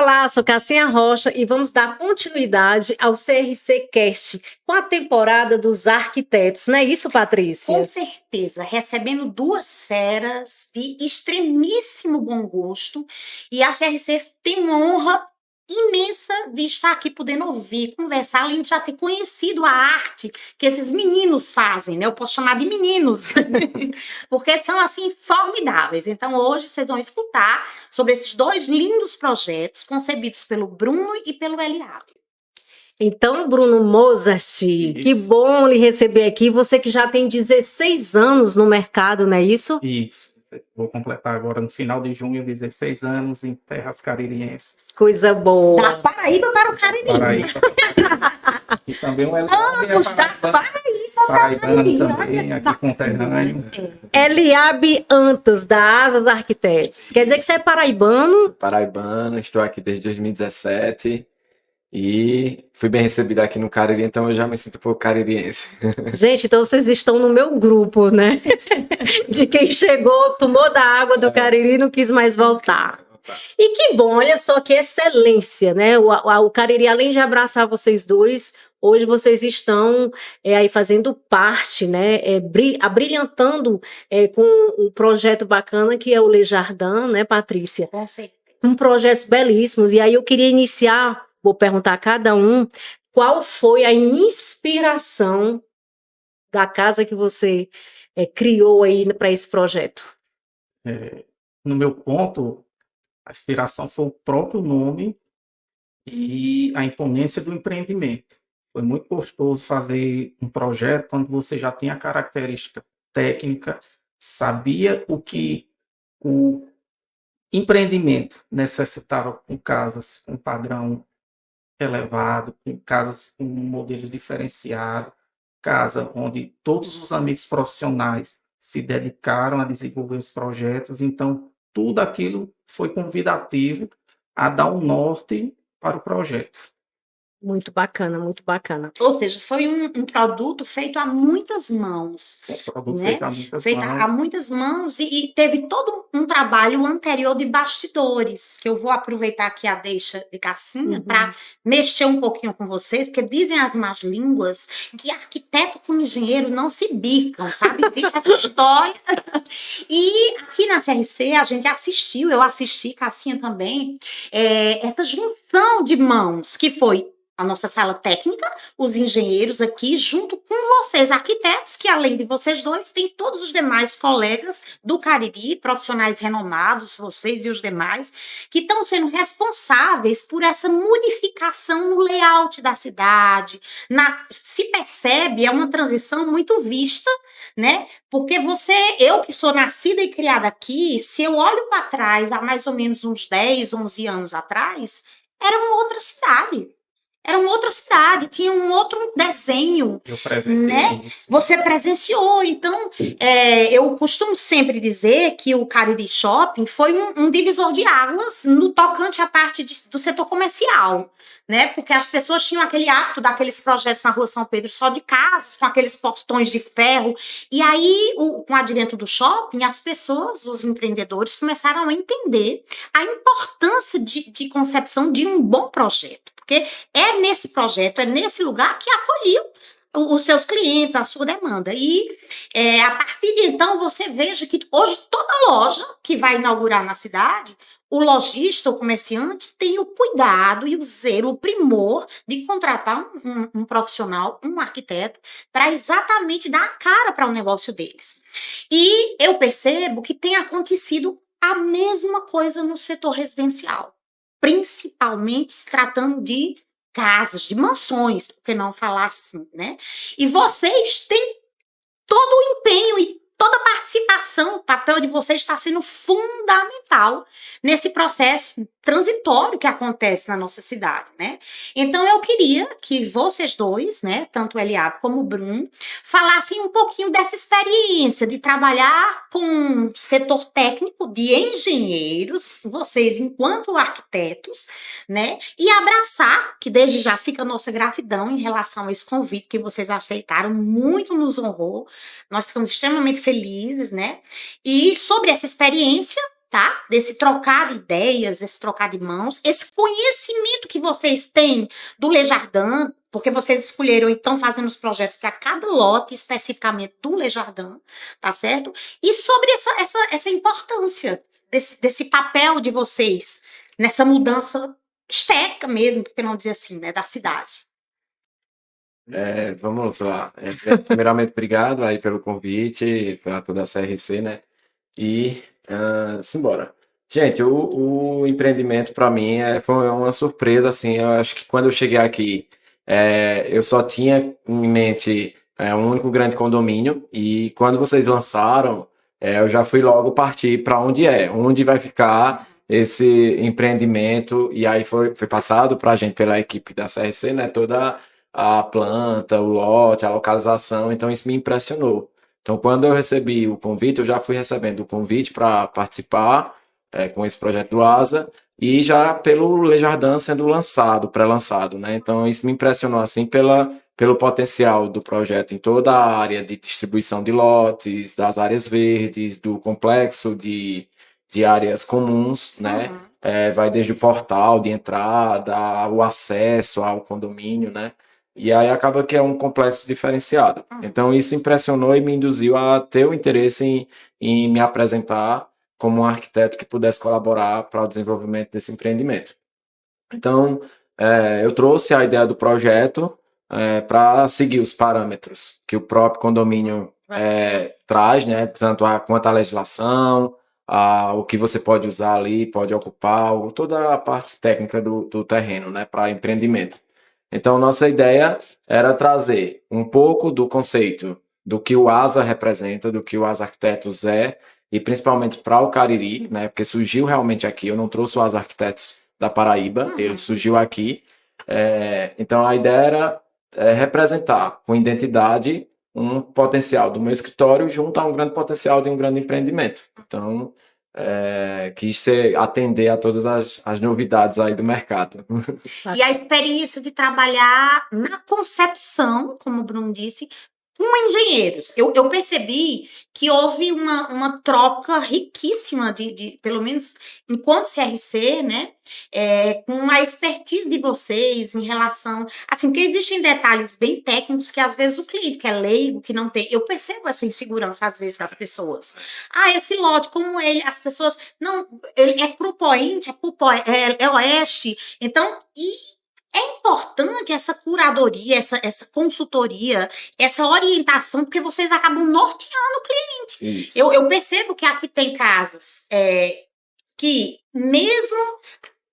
Olá, sou Cassinha Rocha e vamos dar continuidade ao CRC Cast com a temporada dos arquitetos, não é isso, Patrícia? Com certeza, recebendo duas feras de extremíssimo bom gosto, e a CRC tem uma honra imensa de estar aqui podendo ouvir, conversar, além de já ter conhecido a arte que esses meninos fazem, né? Eu posso chamar de meninos, porque são, assim, formidáveis. Então, hoje vocês vão escutar sobre esses dois lindos projetos concebidos pelo Bruno e pelo Eliab. Então, Bruno Mozart, que bom lhe receber aqui. Você que já tem 16 anos no mercado, não é isso? Isso. Vou completar agora no final de junho 16 anos em terras caririenses. Coisa boa. Da Paraíba para o Cariri. Paraíba. E também o Eliab Anos da Paraíba paraibano também, aqui conterrâneo. Eliab Antas, da Asas Arquitetos. Quer dizer que você é paraibano? Sou paraibano, estou aqui desde 2017 e fui bem recebido aqui no Cariri, então eu já me sinto um pouco caririense. Gente, então vocês estão no meu grupo, né? De quem chegou, tomou da água do Cariri e não quis mais voltar. E que bom, olha só que excelência, né? O Cariri, além de abraçar vocês dois, hoje vocês estão aí fazendo parte, né? Abrilhantando com um projeto bacana que é o Le Jardin, né, Patrícia? Com certeza. Com projetos belíssimos. E aí eu queria iniciar, vou perguntar a cada um, qual foi a inspiração da casa que você criou aí para esse projeto? No meu ponto, a inspiração foi o próprio nome e a imponência do empreendimento. Foi muito gostoso fazer um projeto quando você já tem a característica técnica, sabia o que o empreendimento necessitava com casas com padrão elevado, com casas com modelos diferenciados, casa onde todos os amigos profissionais se dedicaram a desenvolver os projetos, então tudo aquilo foi convidativo a dar um norte para o projeto. Muito bacana, muito bacana. Ou seja, foi um produto feito a muitas mãos. Foi um produto né? feito a muitas Feito mãos. a muitas mãos e teve todo um trabalho anterior de bastidores, que eu vou aproveitar aqui a deixa de Cassinha para mexer um pouquinho com vocês, porque dizem as más línguas que arquiteto com engenheiro não se bicam, sabe? Existe essa história. E aqui na CRC a gente assistiu, eu assisti, Cassinha também, essa junção de mãos que foi a nossa sala técnica, os engenheiros aqui, junto com vocês, arquitetos, que além de vocês dois, tem todos os demais colegas do Cariri, profissionais renomados, vocês e os demais, que estão sendo responsáveis por essa modificação no layout da cidade. Se percebe, é uma transição muito vista, né? Porque eu que sou nascida e criada aqui, se eu olho para trás, há mais ou menos uns 10, 11 anos atrás, era uma outra cidade. Era uma outra cidade, tinha um outro desenho. Eu presenciei né? isso. Você presenciou. Então, eu costumo sempre dizer que o Cariri Shopping foi um divisor de águas no tocante à parte do setor comercial. Né? Porque as pessoas tinham aquele hábito daqueles projetos na Rua São Pedro só de casas, com aqueles portões de ferro. E aí, com o advento do shopping, as pessoas, os empreendedores, começaram a entender a importância de concepção de um bom projeto. Porque é nesse projeto, é nesse lugar que acolheu os seus clientes, a sua demanda. E a partir de então, você veja que hoje toda loja que vai inaugurar na cidade, o lojista, o comerciante, tem o cuidado e o zelo, o primor de contratar um profissional, um arquiteto, para exatamente dar a cara para o negócio deles. E eu percebo que tem acontecido a mesma coisa no setor residencial, principalmente se tratando de casas, de mansões, por que não falar assim, né? E vocês têm todo o empenho e toda a participação, o papel de vocês está sendo fundamental nesse processo transitório que acontece na nossa cidade, né? Então, eu queria que vocês dois, né, tanto o Eliab como o Bruno, falassem um pouquinho dessa experiência de trabalhar com o setor técnico de engenheiros, vocês enquanto arquitetos, né, e abraçar, que desde já fica a nossa gratidão em relação a esse convite que vocês aceitaram, muito nos honrou, nós ficamos extremamente felizes, né, e sobre essa experiência, tá? Desse trocar de ideias, esse trocar de mãos, esse conhecimento que vocês têm do Lejardin, porque vocês escolheram e estão fazendo os projetos para cada lote, especificamente do Lejardin, tá certo? E sobre essa importância desse papel de vocês nessa mudança estética mesmo, porque não dizer assim, né, da cidade. Vamos lá. Primeiramente, obrigado aí pelo convite, para toda a CRC, né? E simbora. Gente, o empreendimento para mim foi uma surpresa, assim. Eu acho que quando eu cheguei aqui, eu só tinha em mente um único grande condomínio. E quando vocês lançaram, eu já fui logo partir para onde vai ficar esse empreendimento. E aí foi passado para a gente pela equipe da CRC, né? Toda a planta, o lote, a localização. Então isso me impressionou. Então, quando eu recebi o convite, eu já fui recebendo o convite para participar com esse projeto do ASA e já pelo Lejardin sendo lançado, pré-lançado, né? Então, isso me impressionou, assim, pelo potencial do projeto em toda a área de distribuição de lotes, das áreas verdes, do complexo de áreas comuns, né? Vai desde o portal de entrada, o acesso ao condomínio, né? E aí acaba que é um complexo diferenciado. Então isso impressionou e me induziu a ter o interesse em me apresentar como um arquiteto que pudesse colaborar para o desenvolvimento desse empreendimento. Então eu trouxe a ideia do projeto para seguir os parâmetros que o próprio condomínio traz, né? Tanto quanto a legislação, o que você pode usar ali, pode ocupar, toda a parte técnica do terreno, né? Para empreendimento. Então, nossa ideia era trazer um pouco do conceito do que o ASA representa, do que o ASA Arquitetos e principalmente para o Cariri, né? Porque surgiu realmente aqui. Eu não trouxe o ASA Arquitetos da Paraíba, ele surgiu aqui. Então, a ideia era representar com identidade um potencial do meu escritório junto a um grande potencial de um grande empreendimento. Então, quis atender a todas as novidades aí do mercado. E a experiência de trabalhar na concepção, como o Bruno disse, com engenheiros. Eu percebi que houve uma troca riquíssima pelo menos enquanto CRC, né? Com a expertise de vocês em relação... Assim, porque existem detalhes bem técnicos que às vezes o cliente que é leigo, que não tem... Eu percebo essa insegurança às vezes das pessoas. Esse lote, como ele... As pessoas... Não, ele é pro poente, é oeste. Então, é importante essa curadoria, essa consultoria, essa orientação, porque vocês acabam norteando o cliente. Eu percebo que aqui tem casas que, mesmo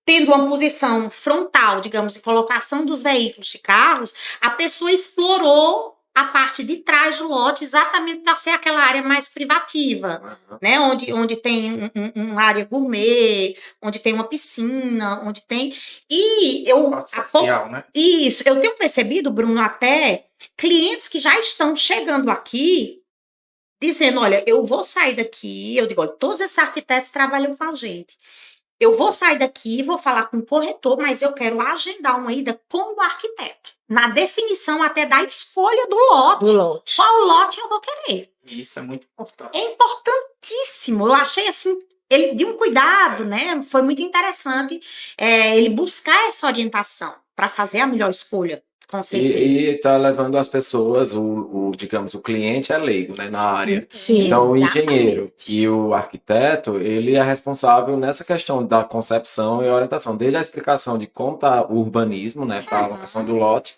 tendo uma posição frontal, digamos, de colocação dos veículos de carros, a pessoa explorou a parte de trás do lote exatamente para ser aquela área mais privativa, né? Onde tem uma área gourmet, onde tem uma piscina, onde tem... E social, né? Isso, eu tenho percebido, Bruno, até clientes que já estão chegando aqui dizendo, olha, eu vou sair daqui, eu digo, olha, todos esses arquitetos trabalham com a gente. Eu vou sair daqui, vou falar com o corretor, mas eu quero agendar uma ida com o arquiteto. Na definição até da escolha do lote. Qual lote eu vou querer? Isso é muito importante. É importantíssimo. Eu achei assim, ele de um cuidado, né? Foi muito interessante ele buscar essa orientação para fazer a melhor escolha. Com certeza. E está levando as pessoas, digamos, o cliente é leigo, né, na área. Sim. Então, o engenheiro e o arquiteto, ele é responsável nessa questão da concepção e orientação, desde a explicação de como está o urbanismo, né, para a alocação do lote,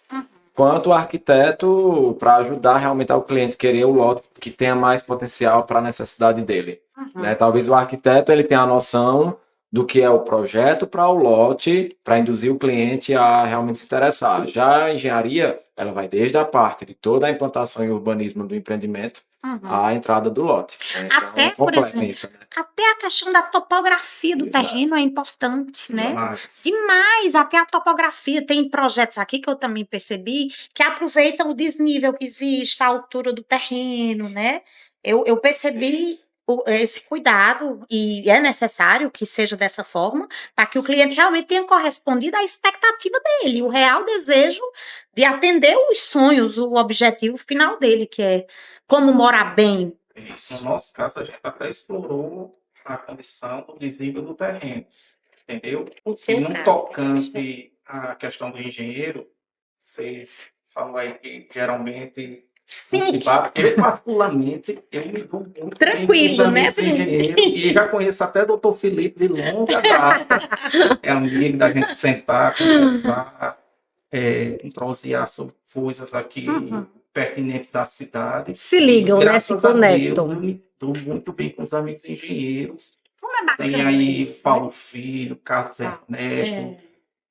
quanto o arquiteto para ajudar realmente ao cliente querer o lote que tenha mais potencial para a necessidade dele. Né? Talvez o arquiteto ele tenha a noção do que é o projeto para o lote, para induzir o cliente a realmente se interessar. Já a engenharia, ela vai desde a parte de toda a implantação e urbanismo do empreendimento à entrada do lote. Né? Então, até, por exemplo, até a questão da topografia do terreno é importante, né? Demais, até a topografia. Tem projetos aqui que eu também percebi que aproveitam o desnível que existe, a altura do terreno, né? Eu percebi esse cuidado e é necessário que seja dessa forma para que o cliente realmente tenha correspondido à expectativa dele, o real desejo de atender os sonhos, o objetivo final dele, que é como morar bem. Isso. No nosso caso, a gente até explorou a condição do visível do terreno, entendeu? O E teu no caso, tocante à questão do engenheiro, vocês falam aí que geralmente Sim, eu particularmente, eu me dou muito bem com os tranquilo, né, amigos Bruno? engenheiros e já conheço até o doutor Felipe de longa data, é amigo da gente sentar, conversar, prosear sobre coisas aqui Uhum. pertinentes da cidade. Se E ligam, né? Se graças a Deus, conectam. eu me dou muito bem com os amigos engenheiros. Como é Tem bacana aí isso, Paulo Filho, Carlos né? Ernesto,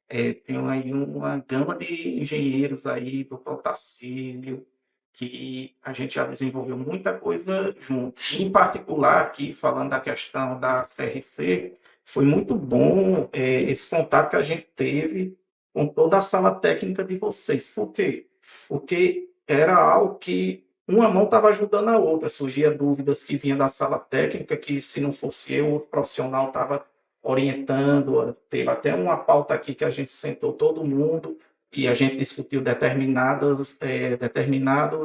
É. tem aí uma gama de engenheiros aí, doutor Tacílio, que a gente já desenvolveu muita coisa junto. Em particular, aqui, falando da questão da CRC, foi muito bom esse contato que a gente teve com toda a sala técnica de vocês. Por quê? Porque era algo que uma mão estava ajudando a outra. Surgia dúvidas que vinham da sala técnica, que se não fosse eu, outro profissional estava orientando. Teve até uma pauta aqui que a gente sentou todo mundo e a gente discutiu determinadas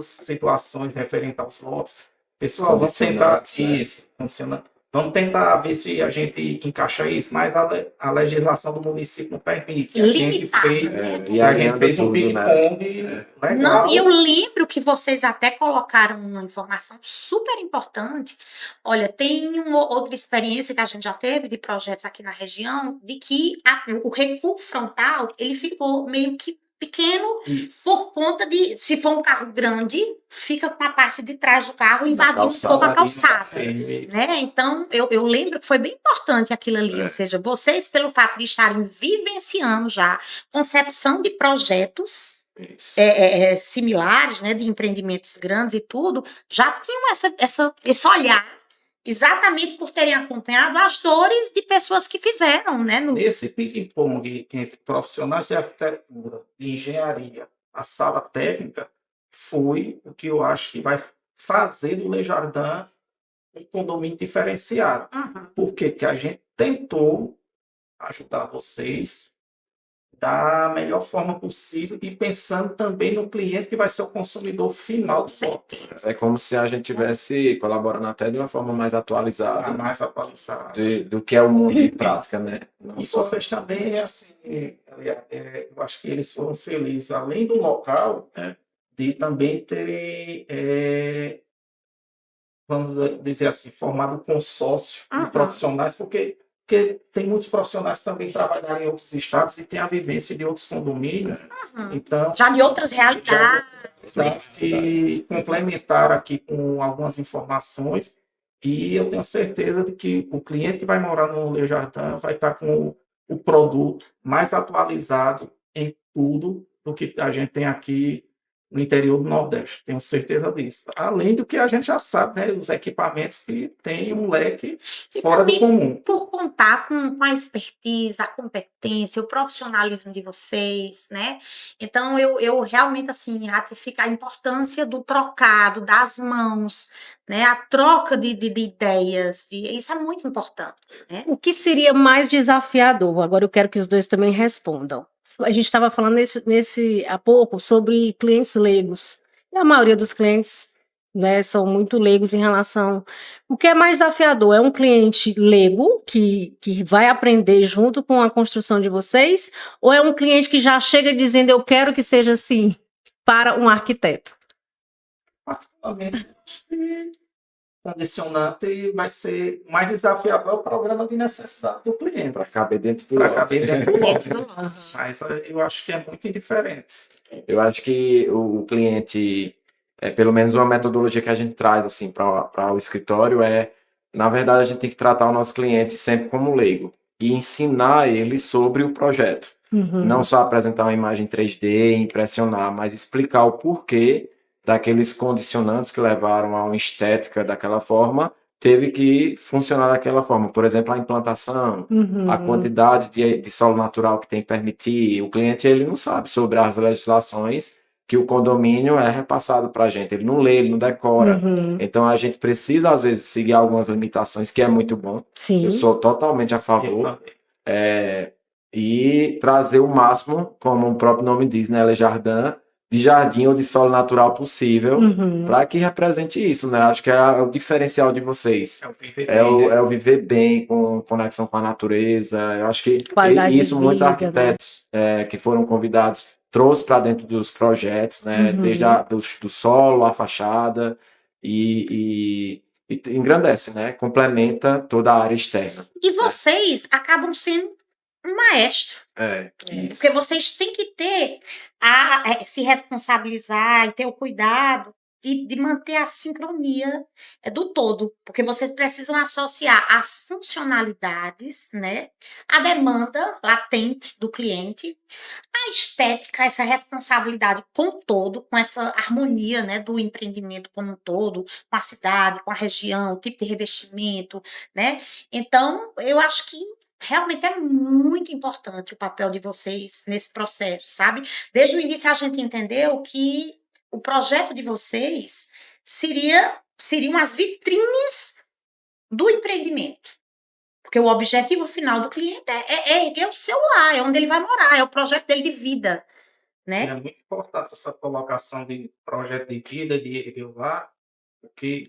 situações referentes aos lotes. Pessoal, vamos tentar Condicionantes, né? isso, funciona. Vamos tentar ver se a gente encaixa isso, mas a legislação do município não permite. A gente Limitado, fez, né? E a aí gente anda fez um tudo, né? ping-pong legal. Não, e eu lembro que vocês até colocaram uma informação super importante. Olha, tem uma outra experiência que a gente já teve de projetos aqui na região, de que o recuo frontal, ele ficou meio que pequeno Isso. por conta de, se for um carro grande, fica com a parte de trás do carro invadindo um calçada, pouco a ali, calçada. isso. Né? Então, eu lembro que foi bem importante aquilo ali, ou seja, vocês, pelo fato de estarem vivenciando já concepção de projetos Isso. similares, né, de empreendimentos grandes e tudo, já tinham esse olhar, exatamente por terem acompanhado as dores de pessoas que fizeram, né? Nesse ping-pong entre profissionais de arquitetura, de engenharia, a sala técnica, foi o que eu acho que vai fazer do Le Jardin um condomínio diferenciado. Uhum. Por quê? Porque a gente tentou ajudar vocês da melhor forma possível e pensando também no cliente que vai ser o consumidor final do lote, É como se a gente tivesse colaborando até de uma forma mais a atualizada mais atualizado. do que é o mundo de prática, né? Não E só- vocês também, assim, eu acho que eles foram felizes, além do local, de também terem, vamos dizer assim, formado um consórcio de Uhum. profissionais, porque tem muitos profissionais que também trabalharam em outros estados e têm a vivência de outros condomínios. Uhum. Então, Já de outras realidades. que complementaram aqui com algumas informações e eu tenho certeza de que o cliente que vai morar no Le Jardin vai estar com o produto mais atualizado em tudo do que a gente tem aqui no interior do Nordeste. Tenho certeza disso. Além do que a gente já sabe, né? Os equipamentos que têm um leque E fora do também comum. por contar com a expertise, a competência, o profissionalismo de vocês, né? Então, eu realmente, assim, ratifico a importância do trocado, das mãos, né? A troca de ideias, isso é muito importante, né? O que seria mais desafiador? Agora eu quero que os dois também respondam. A gente estava falando há pouco sobre clientes leigos. E a maioria dos clientes, né, são muito leigos em relação. O que é mais desafiador? É um cliente leigo que vai aprender junto com a construção de vocês? Ou é um cliente que já chega dizendo eu quero que seja assim para um arquiteto? Particularmente, acho que condicionante vai ser mais desafiador o programa de necessidade do cliente. Para caber dentro do Para lote. caber dentro do Dentro lote. do lote. Mas eu acho que é muito indiferente. Eu acho que o cliente, pelo menos uma metodologia que a gente traz assim para o escritório na verdade, a gente tem que tratar o nosso cliente sempre como leigo e ensinar ele sobre o projeto. Uhum. Não só apresentar uma imagem 3D, impressionar, mas explicar o porquê daqueles condicionantes que levaram a uma estética daquela forma, teve que funcionar daquela forma. Por exemplo, a implantação, Uhum. a quantidade de solo natural que tem que permitir. O cliente ele não sabe sobre as legislações que o condomínio é repassado para a gente. Ele não lê, ele não decora. Uhum. Então, a gente precisa, às vezes, seguir algumas limitações, que é muito bom. Sim. Eu sou totalmente a favor. E trazer o máximo, como o próprio nome diz, né, Le Jardin, de jardim ou de solo natural possível Uhum. para que represente isso, né? Acho que é o diferencial de vocês. É o viver É bem, né? o viver bem, com conexão com a natureza. Eu acho que Qualidade de isso muitos vida, né? arquitetos que foram convidados trouxe para dentro dos projetos, né? Desde Uhum. do solo, a fachada e engrandece, né? Complementa toda a área externa. E vocês acabam sendo um maestro. Isso. Porque vocês têm que ter se responsabilizar e ter o cuidado de manter a sincronia do todo, porque vocês precisam associar as funcionalidades, né, a demanda latente do cliente, a estética, essa responsabilidade com o todo, com essa harmonia, né, do empreendimento como um todo, com a cidade, com a região, o tipo de revestimento, né? Então, eu acho que realmente é muito importante o papel de vocês nesse processo, sabe? Desde o início a gente entendeu que o projeto de vocês seriam as vitrines do empreendimento. Porque o objetivo final do cliente é erguer o seu lar, é onde ele vai morar, é o projeto dele de vida, E né? é muito importante essa colocação de projeto de vida, de lá, porque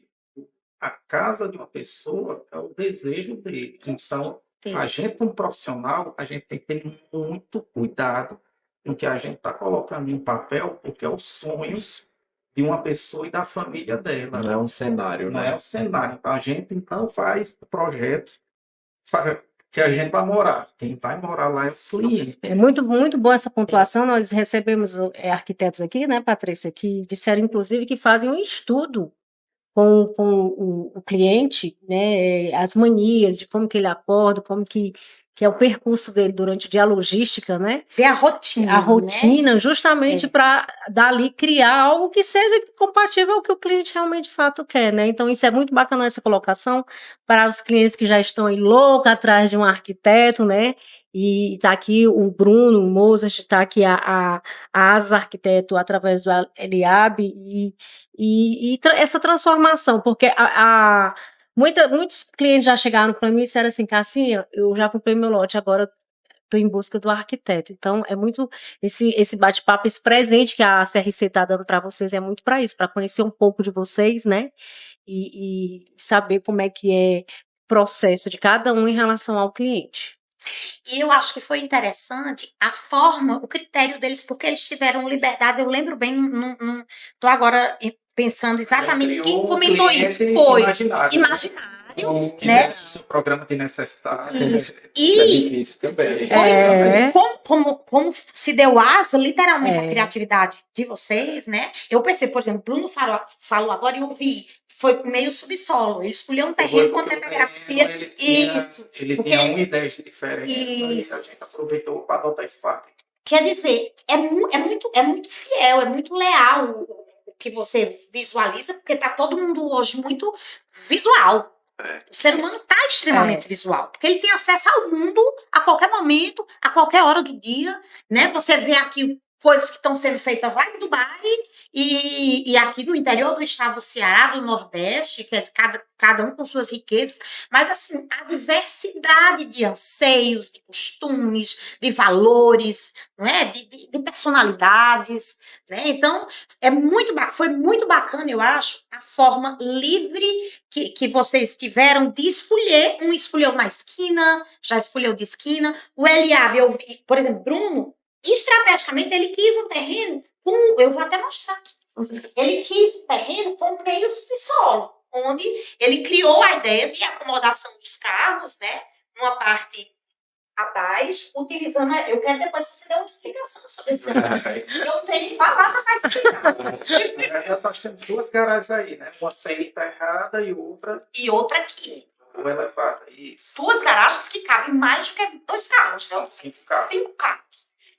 a casa de uma pessoa é o desejo dele. Então, a gente, como profissional, a gente tem que ter muito cuidado no que a gente está colocando em papel, porque é o sonho de uma pessoa e da família dela. Não é um cenário, Não né? é o cenário. A gente, então, faz o projeto que a gente vai morar. Quem vai morar lá é o cliente. É muito, muito boa essa pontuação. Nós recebemos arquitetos aqui, né, Patrícia, que disseram, inclusive, que fazem um estudo com o cliente, né, as manias de como que ele acorda, como que é o percurso dele durante o dia, a logística, né? Ver a rotina. A rotina, justamente para dali criar algo que seja compatível ao que o cliente realmente de fato quer, né? Então, isso é muito bacana essa colocação para os clientes que já estão aí loucos atrás de um arquiteto, né? E está aqui o Bruno, o Mozart, está aqui a Asa Arquiteto através do Eliabe e essa transformação, porque muitos clientes já chegaram para mim e disseram assim, Cassinha, eu já comprei meu lote, agora estou em busca do arquiteto. Então, é muito esse bate-papo, esse presente que a CRC está dando para vocês é muito para isso, para conhecer um pouco de vocês, né? E saber como é que é o processo de cada um em relação ao cliente. E eu acho que foi interessante a forma, o critério deles, porque eles tiveram liberdade. Eu lembro bem, estou agora pensando exatamente quem comentou isso. Foi imaginário. Que né? o seu programa de necessidade. Isso. É E difícil também. como se deu asa, literalmente, a criatividade de vocês, né? Eu pensei, por exemplo, Bruno falou agora e eu vi, foi com meio subsolo. Ele escolheu um terreno com topografia. Ele tinha uma ideia de diferença e a gente aproveitou para adotar esse fato. Quer dizer, é muito fiel, é muito leal o que você visualiza, porque está todo mundo hoje muito visual. O ser humano está extremamente visual, porque ele tem acesso ao mundo a qualquer momento, a qualquer hora do dia, né? Você vê aqui coisas que estão sendo feitas lá em Dubai e aqui no interior do estado do Ceará, do Nordeste, que é cada um com suas riquezas, mas assim, a diversidade de anseios, de costumes, de valores, não é? de personalidades, né? Então, foi muito bacana, eu acho, a forma livre que vocês tiveram de escolher. Um escolheu na esquina, já escolheu de esquina. O Eliabe, eu vi, por exemplo, Bruno, estrategicamente, ele quis um terreno eu vou até mostrar aqui. Ele quis um terreno com meio subsolo, onde ele criou a ideia de acomodação dos carros, né? Numa parte abaixo, utilizando. Eu quero depois que você dê uma explicação sobre isso. Eu tenho palavra para explicar. Nós temos duas garagens aí, né? Uma semi-enterrada e outra. E outra aqui. Elevada. Isso. Duas garagens que cabem mais do que 2 carros. São 5 carros. 5 carros.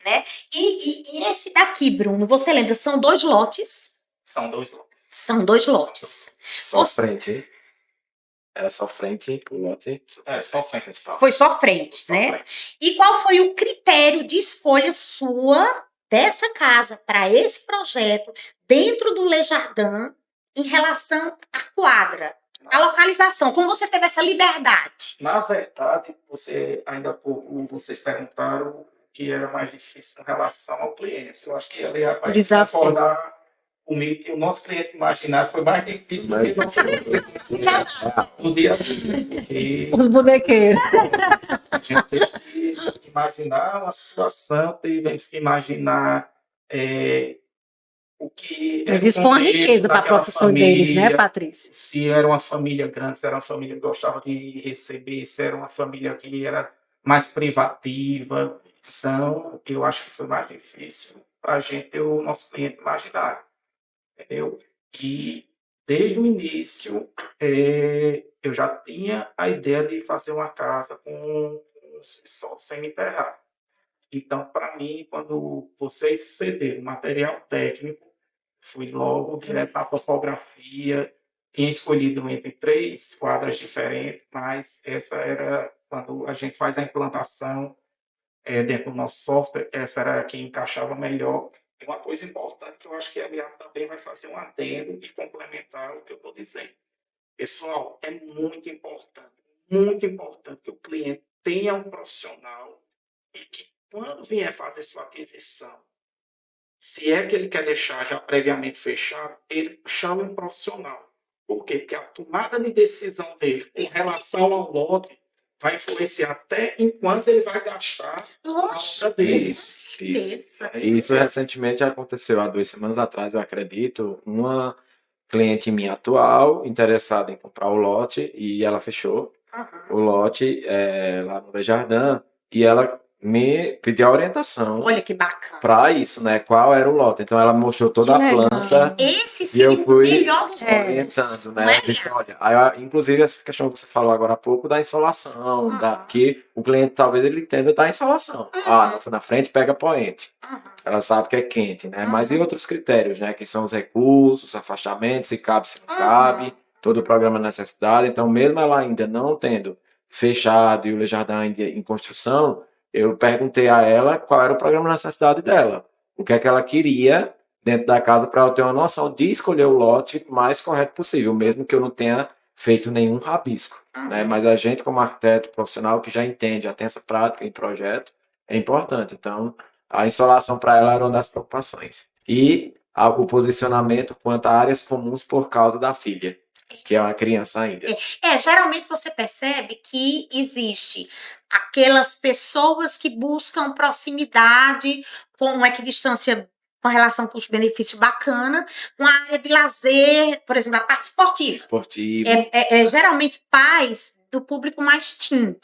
Né? E esse daqui, Bruno, você lembra? São 2 lotes? São 2 lotes. São 2 lotes. Só frente, hein? Era só frente o lote? Só frente principal. Foi só frente, né? Frente. E qual foi o critério de escolha sua dessa casa para esse projeto dentro do Le Jardin em relação à quadra? A localização, como você teve essa liberdade? Na verdade, vocês perguntaram que era mais difícil com relação ao cliente. Eu acho que ele vai Desafio. concordar comigo que o nosso cliente imaginário foi mais difícil do que o nosso cliente do dia a dia. Porque Os bonequeiros. a gente teve que imaginar uma situação, tivemos que imaginar o que Mas era o isso foi uma contexto riqueza para a daquela profissão deles, né, família. Patrícia? Se era uma família grande, se era uma família que gostava de receber, se era uma família que era mais privativa. Então, eu acho que foi mais difícil para a gente ter o nosso cliente imaginário, entendeu? E desde o início, eu já tinha a ideia de fazer uma casa com um subsolo semi-enterrado. Então, para mim, quando vocês cederam material técnico, fui logo direto na topografia. Tinha escolhido entre 3 quadras diferentes, mas essa era quando a gente faz a implantação dentro do nosso software, essa era a que encaixava melhor. E uma coisa importante que eu acho que a Eliane também vai fazer um adendo e complementar o que eu estou dizendo. Pessoal, é muito importante que o cliente tenha um profissional e que quando vier fazer sua aquisição, se é que ele quer deixar já previamente fechado, ele chame um profissional. Por quê? Porque a tomada de decisão dele com relação ao lote vai influenciar até enquanto ele vai gastar a obra dele. Isso recentemente aconteceu há 2 semanas atrás, eu acredito, uma cliente minha atual interessada em comprar o lote e ela fechou o lote lá no Desjardins e ela me pediu a orientação Olha que bacana. para isso, né? Qual era o lote. Então ela mostrou toda Que a legal. planta Esse e seria eu o fui melhor dos orientando, mundos, né? não é? Eu disse, olha, aí, inclusive essa questão que você falou agora há pouco da insolação, que o cliente talvez ele entenda da insolação. Na frente pega poente. Ela sabe que é quente, né? Mas e outros critérios, né? Que são os recursos, afastamentos, se cabe, se não cabe, todo o programa de necessidade. Então, mesmo ela ainda não tendo fechado e o Desjardins ainda em construção, eu perguntei a ela qual era o programa de necessidade dela. O que é que ela queria dentro da casa para eu ter uma noção de escolher o lote mais correto possível, mesmo que eu não tenha feito nenhum rabisco, né? Mas a gente, como arquiteto profissional que já entende, já tem essa prática em projeto, é importante. Então, a insolação para ela era uma das preocupações. E o posicionamento quanto a áreas comuns por causa da filha, que é uma criança ainda. Geralmente você percebe que existe aquelas pessoas que buscam proximidade com uma equidistância com relação custo-benefício bacana, uma área de lazer, por exemplo, a parte esportiva. Esportivo. Geralmente pais do público mais teen.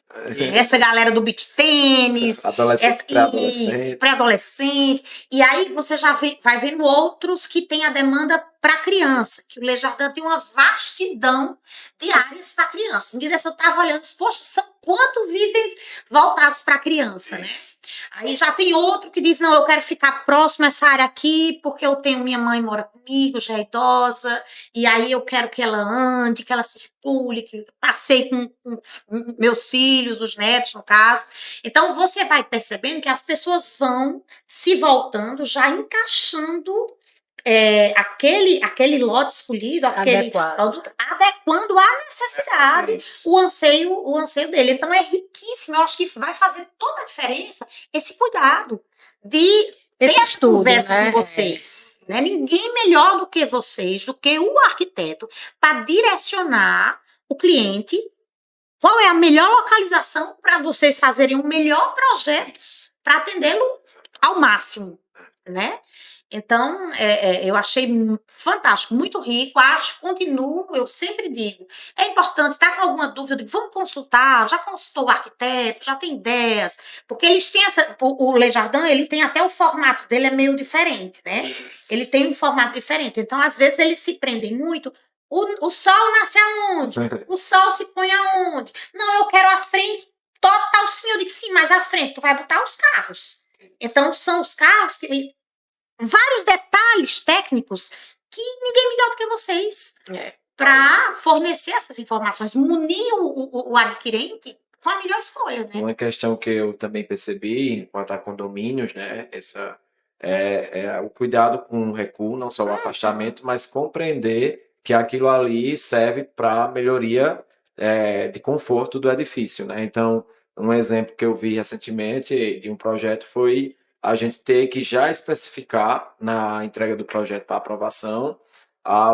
Essa galera do beach tênis, Adolescente, pré-adolescente. pré-adolescente. E aí você já vai vendo outros que têm a demanda para criança, que o Desjardins tem uma vastidão de áreas para criança. Um dia dessa eu estava olhando, poxa, são quantos itens voltados para criança, né? Aí já tem outro que diz, não, eu quero ficar próximo a essa área aqui, porque eu tenho minha mãe mora comigo, já é idosa, e aí eu quero que ela ande, que ela circule, que passeie com meus filhos, os netos, no caso. Então, você vai percebendo que as pessoas vão se voltando, já encaixando aquele lote escolhido, aquele produto, adequando à necessidade, o anseio dele. Então, é riquíssimo. Eu acho que vai fazer toda a diferença esse cuidado de ter essa conversa com vocês. Né? Ninguém melhor do que vocês, do que o arquiteto, para direcionar o cliente qual é a melhor localização para vocês fazerem o melhor projeto para atendê-lo ao máximo, né? Então, eu achei fantástico, muito rico, continuo, eu sempre digo, é importante, tá com alguma dúvida, eu digo, vamos consultar, já consultou o arquiteto, já tem ideias, porque eles têm o Desjardins, ele tem até o formato dele é meio diferente, né? Ele tem um formato diferente, então às vezes eles se prendem muito, o sol nasce aonde? O sol se põe aonde? Não, eu quero a frente total, sim, eu digo sim, mas a frente tu vai botar os carros, então são os carros que... vários detalhes técnicos que ninguém melhor do que vocês para fornecer essas informações, munir o adquirente com a melhor escolha, né? Uma questão que eu também percebi quanto a condomínios, né? Essa é o cuidado com o recuo, não só o afastamento, mas compreender que aquilo ali serve para melhoria de conforto do edifício, né? Então, Um exemplo que eu vi recentemente de um projeto foi a gente ter que já especificar na entrega do projeto para aprovação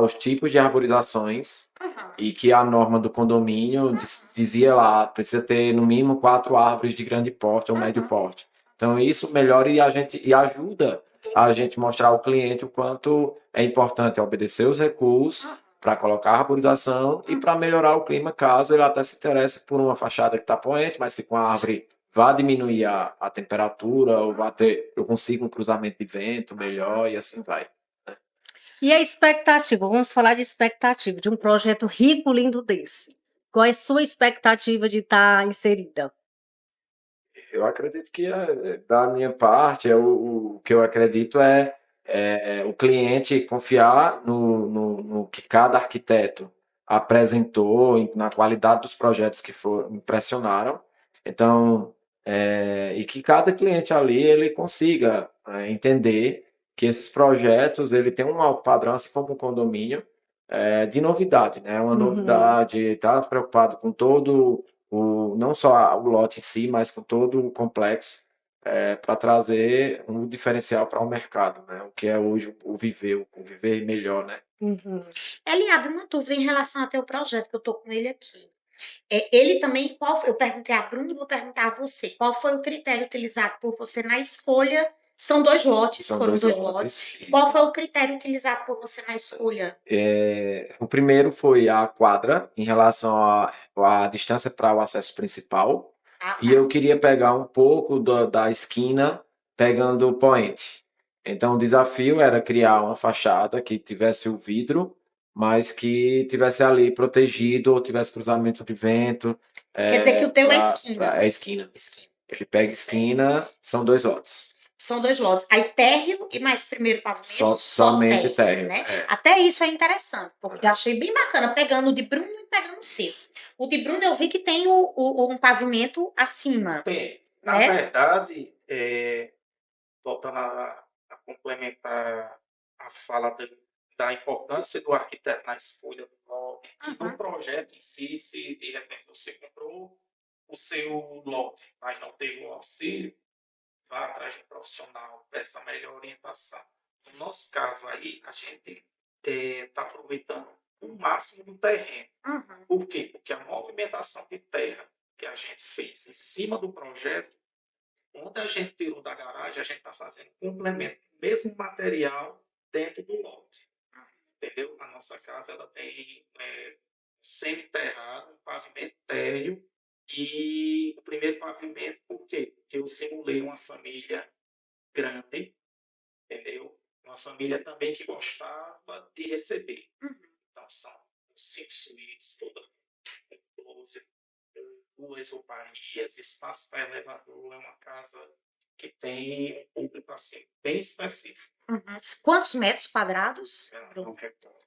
os tipos de arborizações e que a norma do condomínio dizia lá, precisa ter no mínimo 4 árvores de grande porte ou médio porte. Então isso melhora e ajuda a gente mostrar ao cliente o quanto é importante obedecer os recuos para colocar a arborização e para melhorar o clima, caso ele até se interesse por uma fachada que está poente, mas que com a árvore vá diminuir a temperatura, ou eu consigo um cruzamento de vento melhor e assim vai. E a expectativa, vamos falar de expectativa, de um projeto rico, lindo desse. Qual é a sua expectativa de estar inserida? Eu acredito que, da minha parte, o que eu acredito é o cliente confiar no que cada arquiteto apresentou, na qualidade dos projetos que impressionaram. Então, e que cada cliente ali ele consiga entender que esses projetos ele tem um alto padrão, assim como um condomínio, de novidade, né? Uma novidade, está preocupado com todo não só o lote em si, mas com todo o complexo, para trazer um diferencial para o mercado, né? O que é hoje o viver melhor, né? Eliabe, uma dúvida em relação ao teu projeto, que eu estou com ele aqui. Ele também, eu perguntei a Bruna e vou perguntar a você, qual foi o critério utilizado por você na escolha? São 2 lotes, foram 2 lotes. Qual foi o critério utilizado por você na escolha? O primeiro foi a quadra, em relação à distância para o acesso principal. E eu queria pegar um pouco da esquina, pegando o poente. Então, o desafio era criar uma fachada que tivesse o vidro, mas que tivesse ali protegido ou tivesse cruzamento de vento. Quer dizer que o teu é esquina. É esquina. Ele pega esquina, são 2 lotes. São 2 lotes. Aí térreo e mais primeiro pavimento, somente térreo. né? Até isso é interessante, porque eu achei bem bacana, pegando o de Bruno e pegando o seu. O de Bruno eu vi que tem um pavimento acima. Tem. Na verdade, voltando a complementar a fala da importância do arquiteto na escolha do lote e do projeto em si, se de repente você comprou o seu lote, mas não teve o auxílio, vá atrás de um profissional, peça melhor orientação. No nosso caso aí, a gente está aproveitando o máximo do terreno. Por quê? Porque a movimentação de terra que a gente fez em cima do projeto, onde a gente tirou da garagem, a gente está fazendo complemento do mesmo material dentro do lote. Entendeu? A nossa casa ela tem semi-terrado, um pavimento térreo, e o primeiro pavimento, por quê? Porque eu simulei uma família grande, entendeu? Uma família também que gostava de receber. Então, são 5 suítes, toda 12, 2 rouparias, espaço para elevador. É uma casa que tem um público assim, bem específico. Quantos metros quadrados? Não recordo.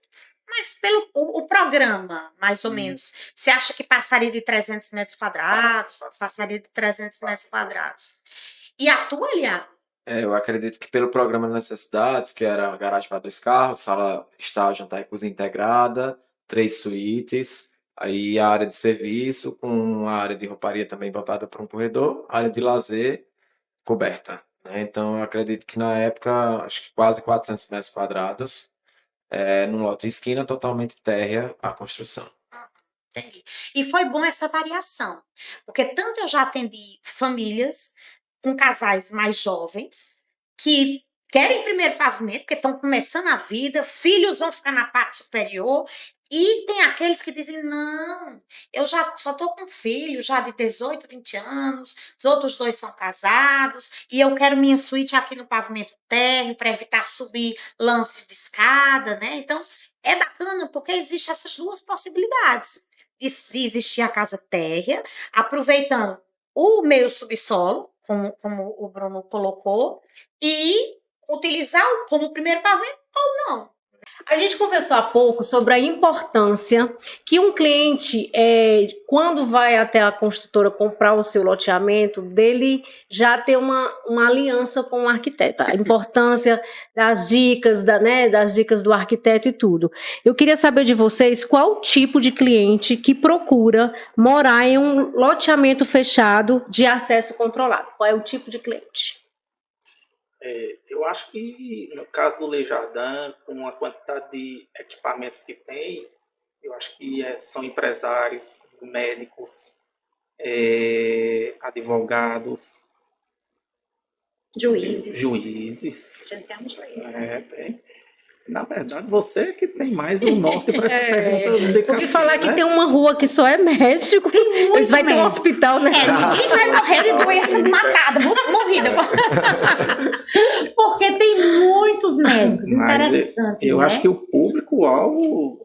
Mas pelo o programa, mais ou menos, você acha que passaria de 300 metros quadrados? Passaria de 300 metros quadrados. E a tua, Eliabe? Eu acredito que pelo programa de necessidades, que era garagem para 2 carros, sala, estar, jantar e cozinha integrada, 3 suítes, aí a área de serviço, com a área de rouparia também voltada para um corredor, área de lazer coberta, né? Então, eu acredito que na época, acho que quase 400 metros quadrados, num lote de esquina, totalmente térrea a construção. Entendi. E foi bom essa variação, porque tanto eu já atendi famílias com casais mais jovens que querem primeiro pavimento, porque estão começando a vida, filhos vão ficar na parte superior, e tem aqueles que dizem, não, eu já só estou com filho, já de 18, 20 anos, os outros 2 são casados, e eu quero minha suíte aqui no pavimento térreo, para evitar subir lances de escada, né? Então, é bacana, porque existem essas 2 possibilidades de existir a casa térrea, aproveitando o meio subsolo, como o Bruno colocou, e utilizar como primeiro pavimento ou não. A gente conversou há pouco sobre a importância que um cliente, quando vai até a construtora comprar o seu loteamento, dele já ter uma aliança com o arquiteto. A importância das dicas, das dicas do arquiteto e tudo. Eu queria saber de vocês qual tipo de cliente que procura morar em um loteamento fechado de acesso controlado. Qual é o tipo de cliente? Eu acho que no caso do Le Jardin, com a quantidade de equipamentos que tem, eu acho que são empresários, médicos, advogados, juízes. Tem. Na verdade, você que tem mais o norte para essa pergunta de Ouvi falar que tem uma rua que só é médico. Eles vão ter um hospital, né? Ninguém vai morrer de doença matada, morrida. Porque tem muitos médicos. Interessante. Eu acho que o público-alvo.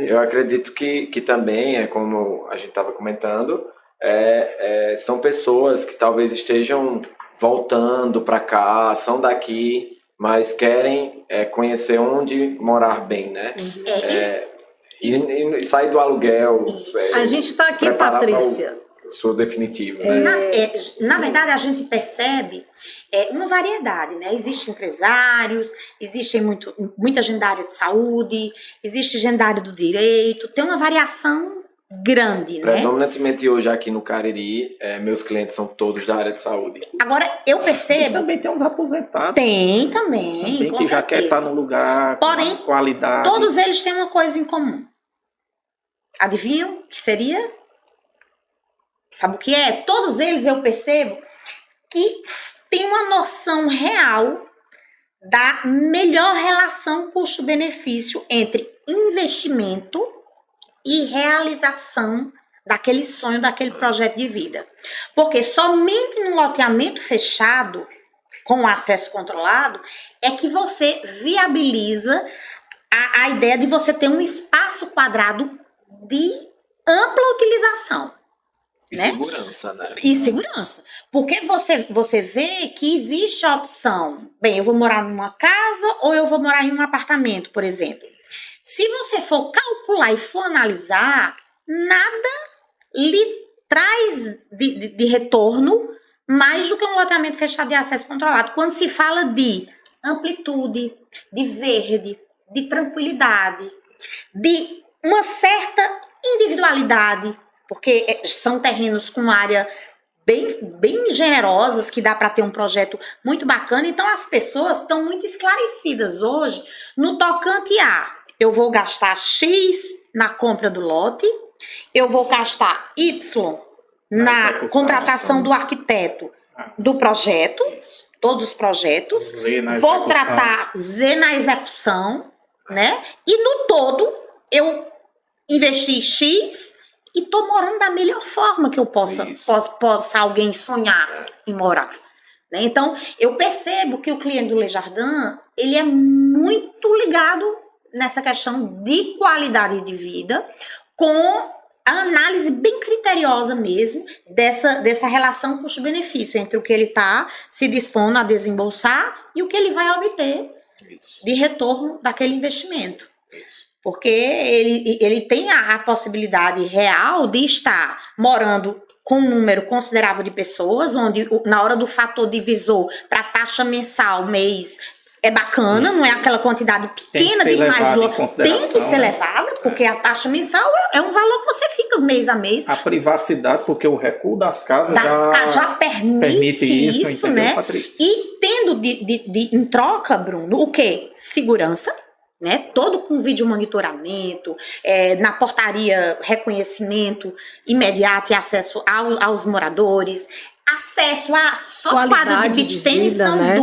Eu acredito que também, como a gente estava comentando, são pessoas que talvez estejam voltando para cá, são daqui, mas querem conhecer onde morar bem, né? E sair do aluguel. A gente está aqui, Patrícia. Sua definitiva. Na verdade, a gente percebe uma variedade, né? Existem empresários, existem muita gente da área de saúde, existe gente da área do direito, tem uma variação grande, né? Predominantemente hoje aqui no Cariri, meus clientes são todos da área de saúde. Agora, eu percebo... E também tem uns aposentados. Tem também, com que já certeza. quer estar no lugar, porém, com qualidade. Todos eles têm uma coisa em comum. Adivinham o que seria? Sabe o que é? Todos eles eu percebo que tem uma noção real da melhor relação custo-benefício entre investimento e realização daquele sonho, daquele projeto de vida. Porque somente no loteamento fechado, com acesso controlado, é que você viabiliza a ideia de você ter um espaço quadrado de ampla utilização. E né? segurança, né? E segurança. Porque você vê que existe a opção, bem, eu vou morar numa casa ou eu vou morar em um apartamento, por exemplo. Se você for calcular e for analisar, nada lhe traz de retorno mais do que um loteamento fechado de acesso controlado. Quando se fala de amplitude, de verde, de tranquilidade, de uma certa individualidade, porque são terrenos com área bem generosas, que dá para ter um projeto muito bacana. Então, as pessoas estão muito esclarecidas hoje no tocante a: eu vou gastar X na compra do lote, eu vou gastar Y na contratação do arquiteto do projeto, todos os projetos, vou tratar Z na execução, né? E no todo, eu investi X e tô morando da melhor forma que eu possa alguém sonhar em morar. Né? Então, eu percebo que o cliente do Le Jardin, ele é muito ligado nessa questão de qualidade de vida, com a análise bem criteriosa mesmo dessa relação custo-benefício entre o que ele está se dispondo a desembolsar e o que ele vai obter de retorno daquele investimento. Porque ele tem a possibilidade real de estar morando com um número considerável de pessoas, onde na hora do fator divisor para taxa mensal, mês, é bacana, não é aquela quantidade pequena demais, tem que ser levada, porque a taxa mensal é um valor que você fica mês a mês. A privacidade, porque o recuo das casas já permite isso, entendeu, né? Patrícia? E tendo em troca, Bruno, o quê? Segurança, né? Todo com vídeo monitoramento, na portaria reconhecimento imediato e acesso aos moradores, acesso a só quadra de beach tênis, são né?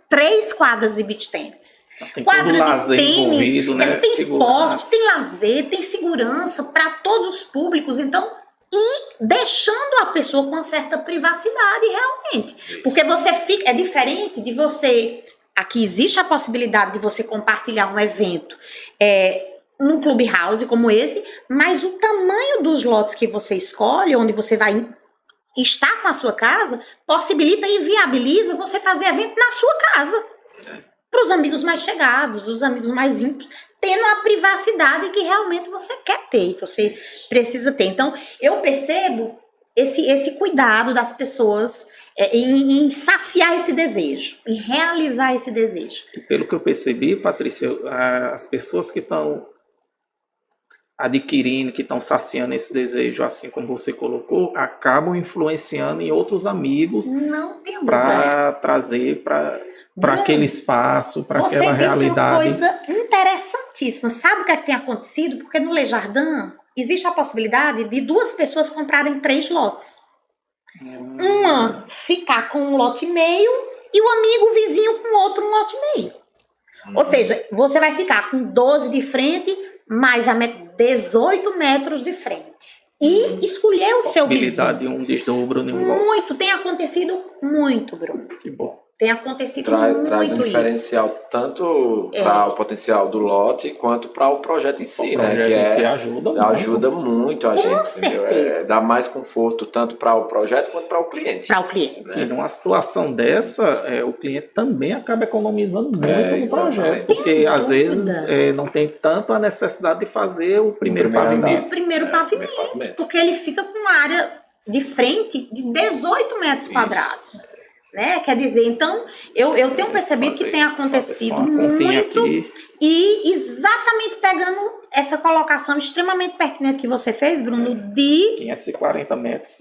3 quadras de beach tênis. Então, tem quadra lazer de tênis, envolvido, né? Tem Segurança. esporte, tem lazer, tem segurança para todos os públicos. Então, e deixando a pessoa com uma certa privacidade realmente. Isso. Porque você fica, é diferente de você. Aqui existe a possibilidade de você compartilhar um evento num clubhouse como esse, mas o tamanho dos lotes que você escolhe, onde você vai estar com a sua casa, possibilita e viabiliza você fazer evento na sua casa. para os amigos mais chegados, os amigos mais íntimos, tendo a privacidade que realmente você quer ter, que você precisa ter. Então, eu percebo esse cuidado das pessoas em saciar esse desejo, em realizar esse desejo. E pelo que eu percebi, Patrícia, as pessoas que estão adquirindo, que estão saciando esse desejo, assim como você colocou, acabam influenciando em outros amigos Não tem dúvida. para trazer para aquele espaço, para aquela realidade. Você disse uma coisa interessantíssima. Sabe o que é que tem acontecido? Porque no Le Jardin existe a possibilidade de 2 pessoas comprarem 3 lotes. Uma ficar com um lote e meio e o amigo vizinho com outro um lote e meio. Ou seja, você vai ficar com 12 de frente, mais 18 metros de frente. E escolher o seu vizinho. Possibilidade de um desdobro em um lote. Muito, tem acontecido muito, Bruno. Que bom. Tem acontecido muito Traz um diferencial isso. tanto para o potencial do lote quanto para o projeto em si, O né? projeto Que em si ajuda ajuda muito a Com gente, certeza. dá mais conforto tanto para o projeto quanto para o cliente. Para o cliente. E numa situação dessa, o cliente também acaba economizando muito no exatamente. projeto, porque Sem às dúvida. vezes não tem tanto a necessidade de fazer o primeiro pavimento. O primeiro pavimento. Porque ele fica com área de frente de 18 metros quadrados. Né? Quer dizer, então, eu tenho percebido que tem acontecido muito. E exatamente pegando essa colocação extremamente pertinente que você fez, Bruno, de... 540 metros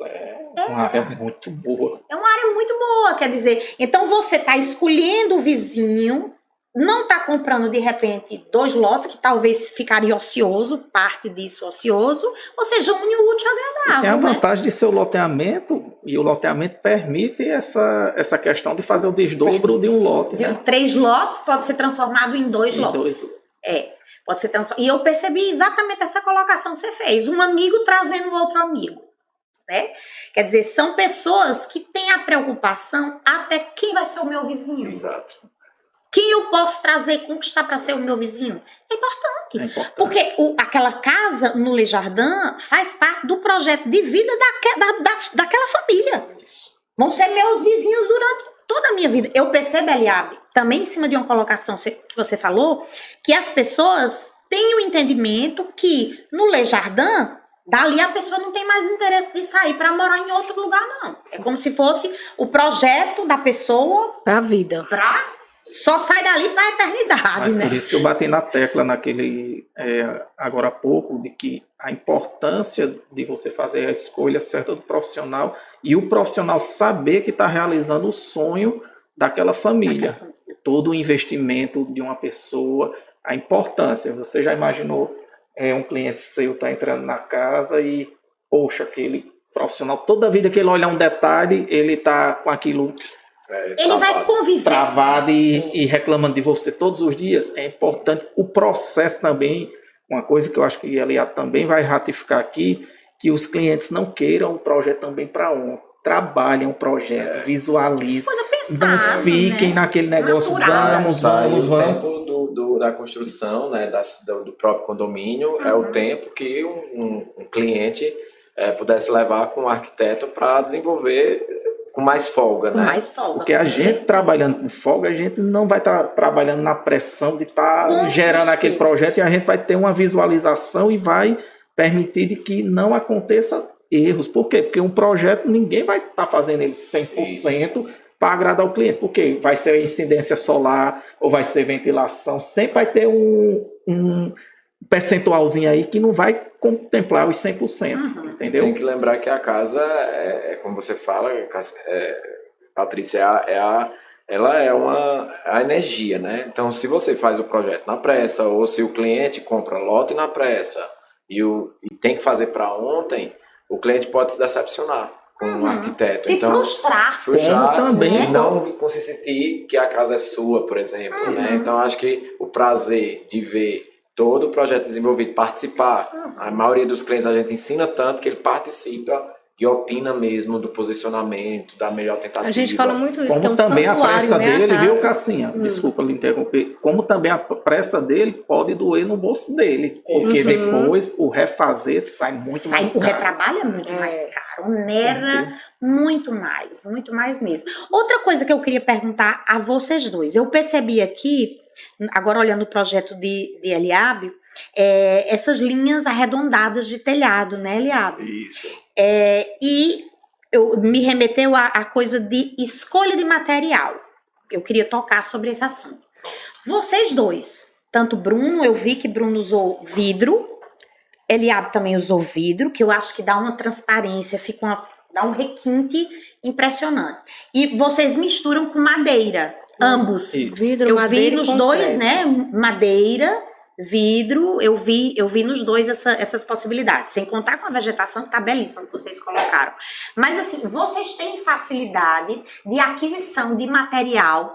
uma área muito boa. É uma área muito boa, quer dizer, então você está escolhendo o vizinho, não está comprando de repente 2 lotes, que talvez ficaria ocioso, parte disso ocioso, ou seja, une o útil ao agradável. Tem a né? vantagem de ser o loteamento, e o loteamento permite essa questão de fazer o desdobro de um lote. De Né? 3 lotes pode ser transformado em 2 lotes. Pode ser transformado. E eu percebi exatamente essa colocação que você fez, um amigo trazendo outro amigo. Né? Quer dizer, são pessoas que têm a preocupação até quem vai ser o meu vizinho. Exato. Quem eu posso trazer, conquistar para ser o meu vizinho? É importante. É importante. Porque aquela casa no Le Jardin faz parte do projeto de vida daquela família. Isso. Vão ser meus vizinhos durante toda a minha vida. Eu percebo, Eliabe, também em cima de uma colocação que você falou, que as pessoas têm o entendimento que no Le Jardin, dali a pessoa não tem mais interesse de sair para morar em outro lugar, não. É como se fosse o projeto da pessoa Para a vida. só sai dali para a eternidade, Mas né? por isso que eu bati na tecla agora há pouco, de que a importância de você fazer a escolha certa do profissional e o profissional saber que está realizando o sonho daquela família. Todo o investimento de uma pessoa, a importância. Você já imaginou um cliente seu tá entrando na casa e, poxa, aquele profissional, toda vida que ele olhar um detalhe, ele tá com aquilo... Ele vai conviver. travado e reclamando de você todos os dias. É importante o processo também. Uma coisa que eu acho que a Eliabe também vai ratificar aqui, que os clientes não queiram o projeto também para ontem. Trabalhem o projeto, visualizem. Coisa pensada, Não fiquem né? naquele negócio, Natural. vamos. O tempo da construção, né, do próprio condomínio, é o tempo que um cliente pudesse levar com o arquiteto para desenvolver com mais folga, né? Mais folga. Porque a gente trabalhando com folga, a gente não vai estar trabalhando na pressão de estar gerando aquele projeto, e a gente vai ter uma visualização e vai permitir de que não aconteça erros. Por quê? Porque um projeto, ninguém vai estar fazendo ele 100% para agradar o cliente. Porque vai ser incidência solar ou vai ser ventilação, sempre vai ter um percentualzinho aí que não vai contemplar os 100%, entendeu? Tem que lembrar que a casa, como você fala, Patrícia, ela é a energia, né? Então, se você faz o projeto na pressa, ou se o cliente compra lote na pressa e tem que fazer para ontem, o cliente pode se decepcionar com o arquiteto. Se frustrar. Como também, e não se sentir que a casa é sua, por exemplo, né? Então, acho que o prazer de ver todo o projeto desenvolvido, participar, a maioria dos clientes a gente ensina tanto que ele participa que opina mesmo do posicionamento, da melhor tentativa. A gente fala muito isso, que é Como um também a santuário, pressa né, dele, a viu, casa. Cassinha? Desculpa lhe interromper. Como também a pressa dele pode doer no bolso dele. Porque depois o refazer sai muito mais O caro. retrabalho é muito mais caro, onera muito mais mesmo. Outra coisa que eu queria perguntar a vocês dois, eu percebi aqui, agora olhando o projeto de Eliabe, essas linhas arredondadas de telhado, né, Eliabe? Isso. E me remeteu a coisa de escolha de material. Eu queria tocar sobre esse assunto. Vocês dois, tanto Bruno, eu vi que Bruno usou vidro, Eliabe também usou vidro, que eu acho que dá uma transparência, dá um requinte impressionante. E vocês misturam com madeira, ambos. Isso. Vidro, Eu madeira vi e nos concreto. dois, né? Madeira, vidro, eu vi nos dois essas possibilidades, sem contar com a vegetação que tá belíssima que vocês colocaram. Mas assim, vocês têm facilidade de aquisição de material,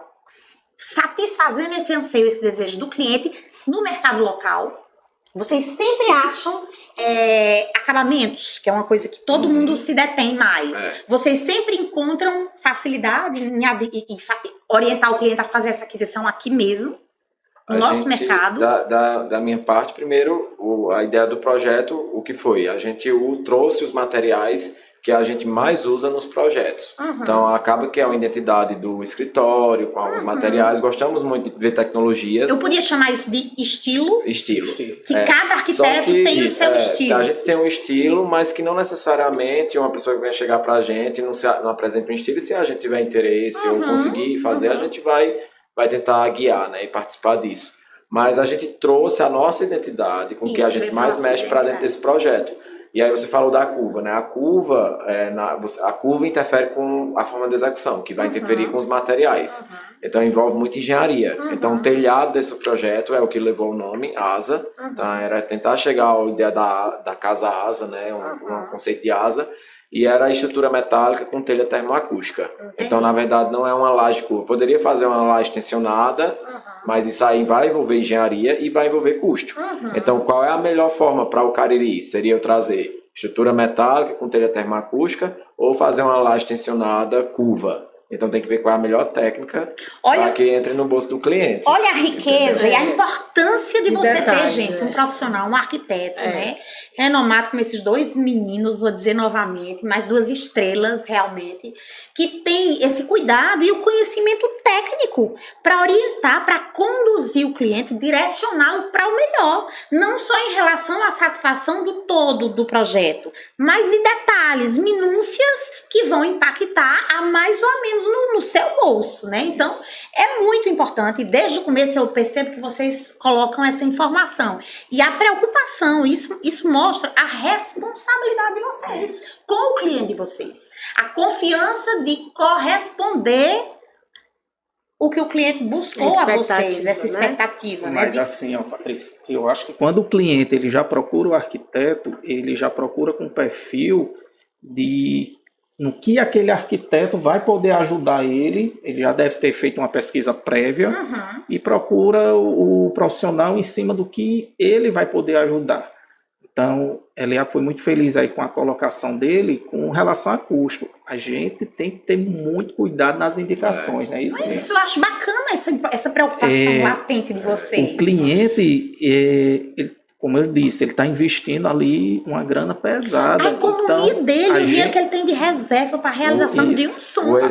satisfazendo esse anseio, esse desejo do cliente no mercado local? Vocês sempre acham acabamentos, que é uma coisa que todo mundo se detém mais. Vocês sempre encontram facilidade em orientar o cliente a fazer essa aquisição aqui mesmo, no nosso mercado? Da minha parte, primeiro, a ideia do projeto, o que foi? A gente trouxe os materiais que a gente mais usa nos projetos. Então, acaba que é uma identidade do escritório, com alguns materiais. Gostamos muito de ver tecnologias. Eu podia chamar isso de estilo? Estilo. Que cada arquiteto tem o seu estilo. A gente tem um estilo, mas que não necessariamente uma pessoa que venha chegar pra gente não apresenta um estilo. E se a gente tiver interesse ou conseguir fazer, a gente vai tentar guiar, né, e participar disso. Mas a gente trouxe a nossa identidade com o que a gente mais mexe para dentro desse projeto. E aí você falou da curva, né? A curva interfere com a forma de execução, que vai interferir com os materiais. Então envolve muita engenharia. Então o telhado desse projeto é o que levou o nome asa. Então era tentar chegar à ideia da casa asa, né? Um conceito de asa. E era a estrutura metálica com telha termoacústica. Então, na verdade, não é uma laje curva. Poderia fazer uma laje tensionada, mas isso aí vai envolver engenharia e vai envolver custo. Então, qual é a melhor forma para o Cariri? Seria eu trazer estrutura metálica com telha termoacústica ou fazer uma laje tensionada curva? Então tem que ver qual é a melhor técnica para que entre no bolso do cliente. Olha a riqueza e a importância de você detalhe, ter, gente, um profissional, um arquiteto, né? Renomado como esses dois meninos, vou dizer novamente, mais duas estrelas realmente, que tem esse cuidado e o conhecimento técnico para orientar, para conduzir o cliente, direcioná-lo para o melhor. Não só em relação à satisfação do todo do projeto, mas em detalhes, minúcias que vão impactar a mais ou a menos no seu bolso, né? Então, é muito importante. Desde o começo eu percebo que vocês colocam essa informação. E a preocupação, isso mostra a responsabilidade de vocês com o cliente de vocês. A confiança de corresponder o que o cliente buscou a vocês, essa expectativa, né? Mas assim, ó, Patrícia, eu acho que quando o cliente ele já procura o arquiteto, ele já procura com perfil no que aquele arquiteto vai poder ajudar ele já deve ter feito uma pesquisa prévia e procura o profissional em cima do que ele vai poder ajudar. Então, Eliabe foi muito feliz aí com a colocação dele com relação a custo. A gente tem que ter muito cuidado nas indicações, né? Isso eu acho bacana, essa preocupação latente de vocês. O cliente, como eu disse, ele está investindo ali uma grana pesada. A economia dele, o dinheiro que ele tem de reserva para a realização de um sonho,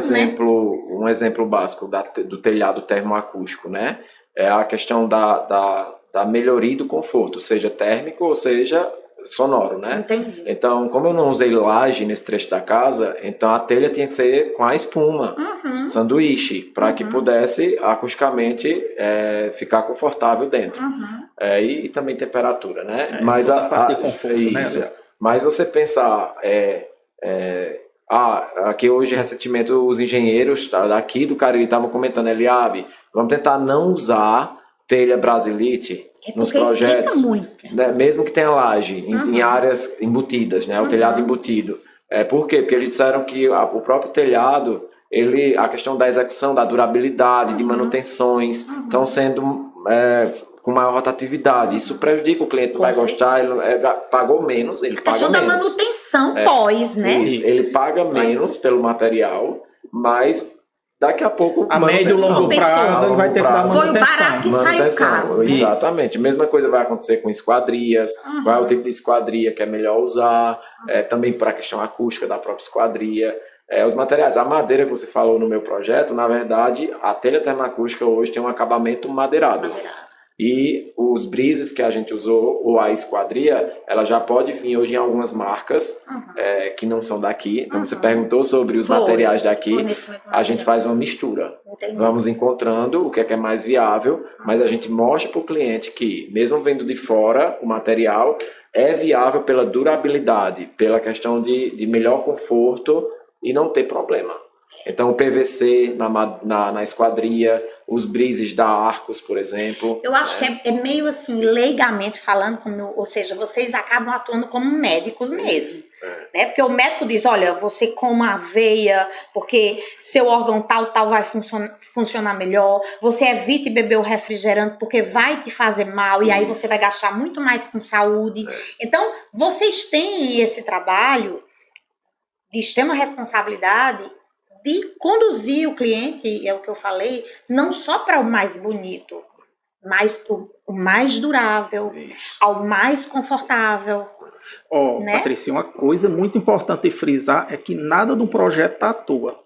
Um exemplo básico do telhado termoacústico, né? É a questão da melhoria e do conforto, seja térmico ou seja sonoro, né? Entendi. Então, como eu não usei laje nesse trecho da casa, então a telha tinha que ser com a espuma, sanduíche, para que pudesse acusticamente ficar confortável dentro. E também temperatura, né? Mas a parte de conforto, isso, né? Mas você pensar aqui hoje recentemente os engenheiros daqui do Cariri estavam comentando, Eliabe, vamos tentar não usar telha Brasilite nos projetos, né, mesmo que tenha laje em áreas embutidas, né, o telhado embutido. Por quê? Porque eles disseram que o próprio telhado, a questão da execução, da durabilidade, de manutenções, estão sendo com maior rotatividade. Isso prejudica o cliente, não vai gostar, ele pagou menos, ele paga questão menos. da manutenção pós, né? Isso, ele paga menos pelo material, mas daqui a pouco A médio e longo prazo ele vai ter que dar Foi o manutenção. barato que saiu caro. Exatamente. Mesma coisa vai acontecer com esquadrias. Qual é o tipo de esquadria que é melhor usar? Também para a questão acústica da própria esquadria. Os materiais, a madeira que você falou no meu projeto, na verdade, a telha termoacústica hoje tem um acabamento madeirado. E os brises que a gente usou, ou a esquadria, ela já pode vir hoje em algumas marcas que não são daqui. Então você perguntou sobre os materiais daqui, a gente faz uma mistura. Entendi. Vamos encontrando o que é mais viável, mas a gente mostra para o cliente que, mesmo vindo de fora, o material é viável pela durabilidade, pela questão de melhor conforto e não ter problema. Então, o PVC na esquadria, os brises da Arcos, por exemplo. Eu acho que é meio assim, leigamente falando, ou seja, vocês acabam atuando como médicos mesmo. Né? Porque o médico diz, olha, você coma aveia, porque seu órgão tal vai funcionar melhor. Você evite beber o refrigerante, porque vai te fazer mal, e aí você vai gastar muito mais com saúde. Então, vocês têm esse trabalho de extrema responsabilidade de conduzir o cliente, é o que eu falei, não só para o mais bonito, mas para o mais durável, ao mais confortável. Né? Patrícia, uma coisa muito importante de frisar é que nada do projeto está à toa.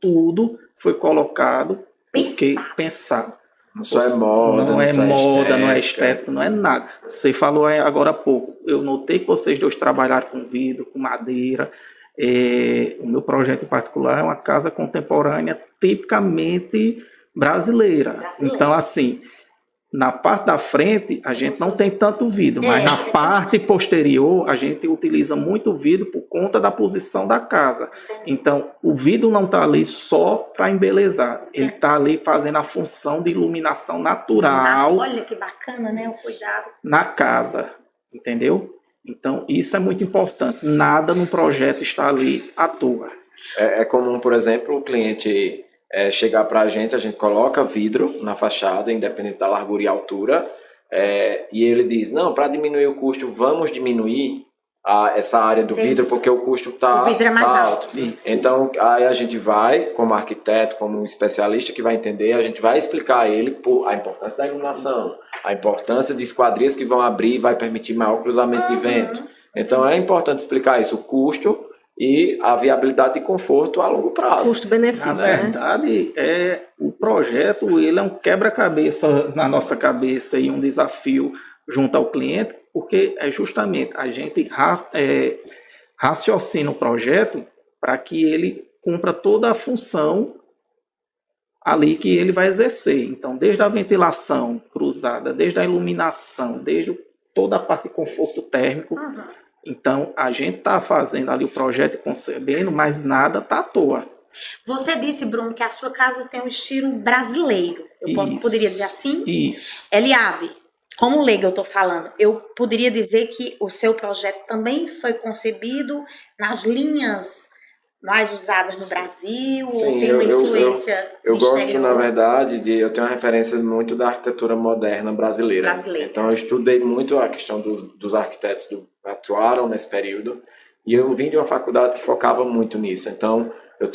Tudo foi colocado porque pensado. Não só é moda, não é moda, não é estética, não é nada. Você falou agora há pouco, eu notei que vocês dois trabalharam com vidro, com madeira. O meu projeto em particular é uma casa contemporânea tipicamente brasileira. Então, assim, na parte da frente a gente não tem tanto vidro, mas na parte posterior a gente utiliza muito vidro por conta da posição da casa. Então, o vidro não está ali só para embelezar, ele está ali fazendo a função de iluminação natural. Olha que bacana, né? O cuidado. Na casa, entendeu? Então, isso é muito importante. Nada no projeto está ali à toa. É comum, por exemplo, o cliente chegar para a gente coloca vidro na fachada, independente da largura e altura, e ele diz, não, para diminuir o custo, vamos diminuir essa área do vidro, porque o custo está alto. Então, aí a gente vai, como arquiteto, como um especialista que vai entender, a gente vai explicar a ele a importância da iluminação, a importância de esquadrias que vão abrir e vai permitir maior cruzamento de vento. Então, é importante explicar isso, o custo e a viabilidade de conforto a longo prazo. Custo-benefício, Na verdade, o projeto ele é um quebra-cabeça na nossa cabeça e um desafio junto ao cliente, porque é justamente a gente raciocina o projeto para que ele cumpra toda a função ali que ele vai exercer. Então, desde a ventilação cruzada, desde a iluminação, desde toda a parte de conforto térmico. Então, a gente está fazendo ali o projeto e concebendo, mas nada está à toa. Você disse, Bruno, que a sua casa tem um estilo brasileiro. Eu poderia dizer assim? Isso. Eliabe, como leiga eu estou falando, eu poderia dizer que o seu projeto também foi concebido nas linhas mais usadas no Brasil? Sim, ou tem uma influência eu gosto, exterior? na verdade, eu tenho uma referência muito da arquitetura moderna brasileira. Então, eu estudei muito a questão dos arquitetos que atuaram nesse período, e eu vim de uma faculdade que focava muito nisso. Então, eu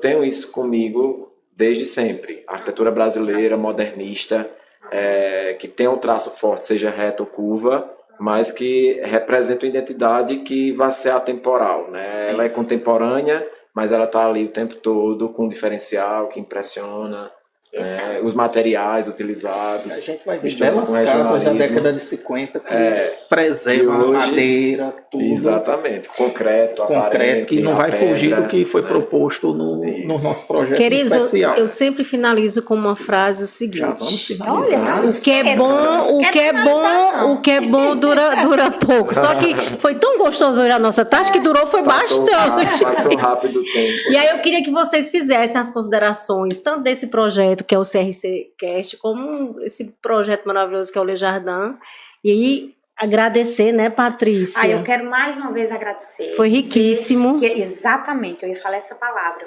tenho isso comigo desde sempre. A arquitetura brasileira, modernista, que tem um traço forte, seja reto ou curva, mas que representa uma identidade que vai ser atemporal, né? Ela é contemporânea, mas ela está ali o tempo todo com um diferencial que impressiona. Os materiais utilizados. A gente vai ver belas casas da década de 50 que preservam a madeira, tudo. Exatamente, concreto, que não vai fugir do que foi proposto no nosso projeto especial. Eu sempre finalizo com uma frase o seguinte. Já vamos finalizar. Olha, o que é bom dura pouco. Só que foi tão gostoso hoje a nossa tarde que foi bastante. Passou rápido o tempo. E aí eu queria que vocês fizessem as considerações, tanto desse projeto que é o CRC Cast, como esse projeto maravilhoso que é o Le Jardin, e agradecer, né, Patrícia? Eu quero mais uma vez agradecer. Foi riquíssimo. Exatamente, eu ia falar essa palavra.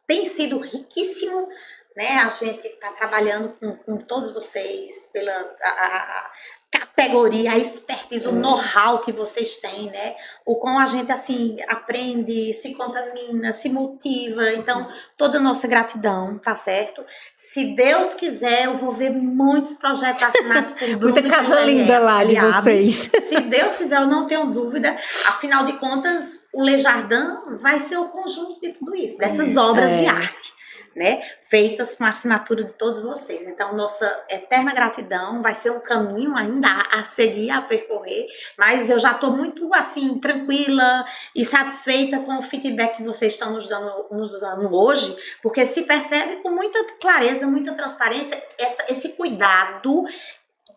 Tem sido riquíssimo né? A gente está trabalhando com todos vocês pela a categoria, a expertise, o know-how que vocês têm, né? O como a gente, assim, aprende, se contamina, se motiva. Então, toda a nossa gratidão, tá certo? Se Deus quiser, eu vou ver muitos projetos assinados por Bruno. Muita casa linda lá de vocês. Se Deus quiser, eu não tenho dúvida. Afinal de contas, o Le Jardin vai ser o conjunto de tudo isso, dessas obras de arte, né? Feitas com a assinatura de todos vocês. Então, nossa eterna gratidão. Vai ser um caminho ainda a seguir, a percorrer, mas eu já estou muito, assim, tranquila e satisfeita com o feedback que vocês estão nos dando hoje, porque se percebe com muita clareza, muita transparência, esse cuidado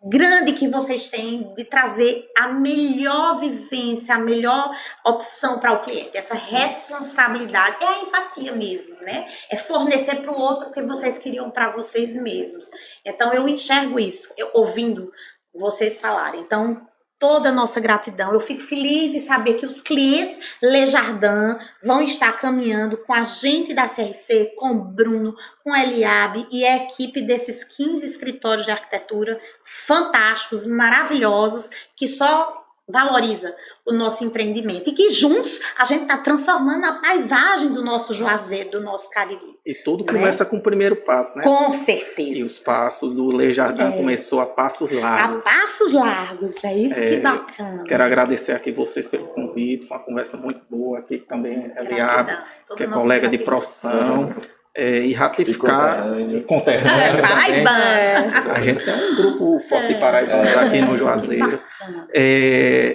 grande que vocês têm de trazer a melhor vivência, a melhor opção para o cliente. Essa responsabilidade é a empatia mesmo, né? É fornecer para o outro o que vocês queriam para vocês mesmos. Então, eu enxergo isso, ouvindo vocês falarem. Então, toda a nossa gratidão. Eu fico feliz de saber que os clientes Le Jardin vão estar caminhando com a gente da CRC, com o Bruno, com a Eliabe e a equipe desses 15 escritórios de arquitetura fantásticos, maravilhosos, que só valoriza o nosso empreendimento. E que juntos a gente está transformando a paisagem do nosso Juazeiro, do nosso Cariri. E tudo começa com o primeiro passo, né? Com certeza. E os passos do Le Jardin começou a passos largos. A passos largos, é isso que bacana. Quero agradecer aqui vocês pelo convite, foi uma conversa muito boa aqui também, Eliabe, que é colega de profissão. E ratificar conterrâneo também. A gente tem um grupo forte de paraibanos aqui no Juazeiro.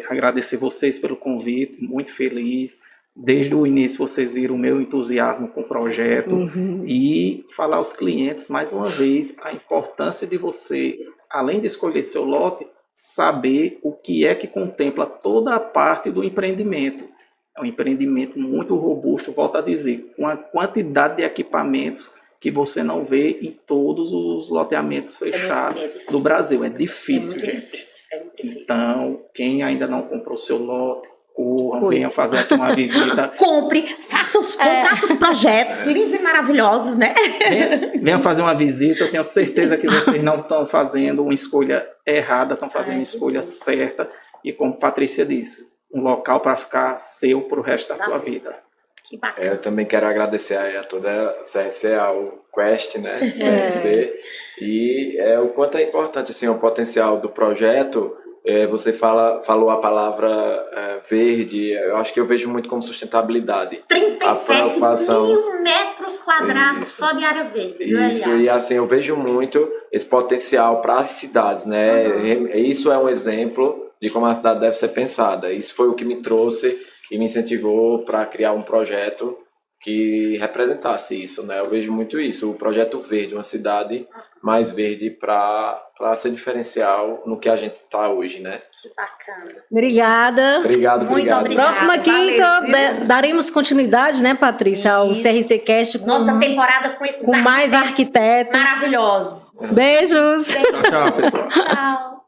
Agradecer vocês pelo convite, muito feliz. Desde o início vocês viram o meu entusiasmo com o projeto e falar aos clientes mais uma vez a importância de você, além de escolher seu lote, saber o que é que contempla toda a parte do empreendimento. É um empreendimento muito robusto, volto a dizer, com a quantidade de equipamentos que você não vê em todos os loteamentos fechados do Brasil. É difícil, gente. É muito difícil. Então, quem ainda não comprou seu lote, corram, venham fazer aqui uma visita. Compre, faça os contratos, projetos lindos e maravilhosos, né? Venham fazer uma visita. Eu tenho certeza que vocês não estão fazendo uma escolha errada, estão fazendo uma escolha certa. E como Patrícia disse, um local para ficar seu para o resto da sua vida. Que bacana. Eu também quero agradecer aí a toda a CRC, ao Quest, né? CRC. E o quanto é importante assim, o potencial do projeto. Você falou a palavra verde, eu acho que eu vejo muito como sustentabilidade. 37 mil metros quadrados só de área verde. Isso, e assim, eu vejo muito esse potencial para as cidades, né? Isso é um exemplo de como a cidade deve ser pensada. Isso foi o que me trouxe e me incentivou para criar um projeto que representasse isso, né? Eu vejo muito isso, o projeto verde, uma cidade mais verde para ser diferencial no que a gente está hoje, né? Que bacana. Obrigada. Obrigado. Muito obrigada. Próxima quinta, daremos continuidade, né, Patrícia, ao CRC Cast. Nossa temporada com esses mais arquitetos maravilhosos. Beijos. Tchau, pessoal. Tchau.